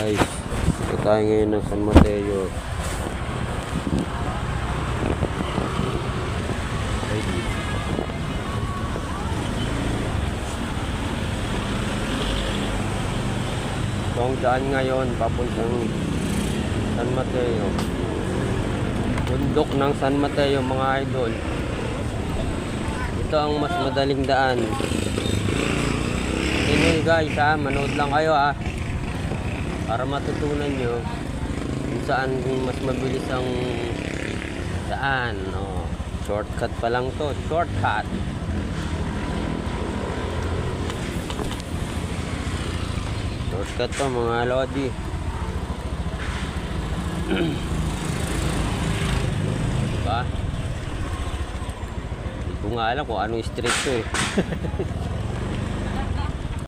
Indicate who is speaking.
Speaker 1: guys, ito tayo ngayon ng San Mateo. So ang daan ngayon papuntang San Mateo, bundok ng San Mateo mga idol. Ito ang mas madaling daan. Anyway guys manood lang kayo para matutunan nyo kung saan mas mabilis ang daan. Shortcut pa lang to, shortcut. Shortcut to mga lodi. Diba? Hindi ko nga alam kung anong street to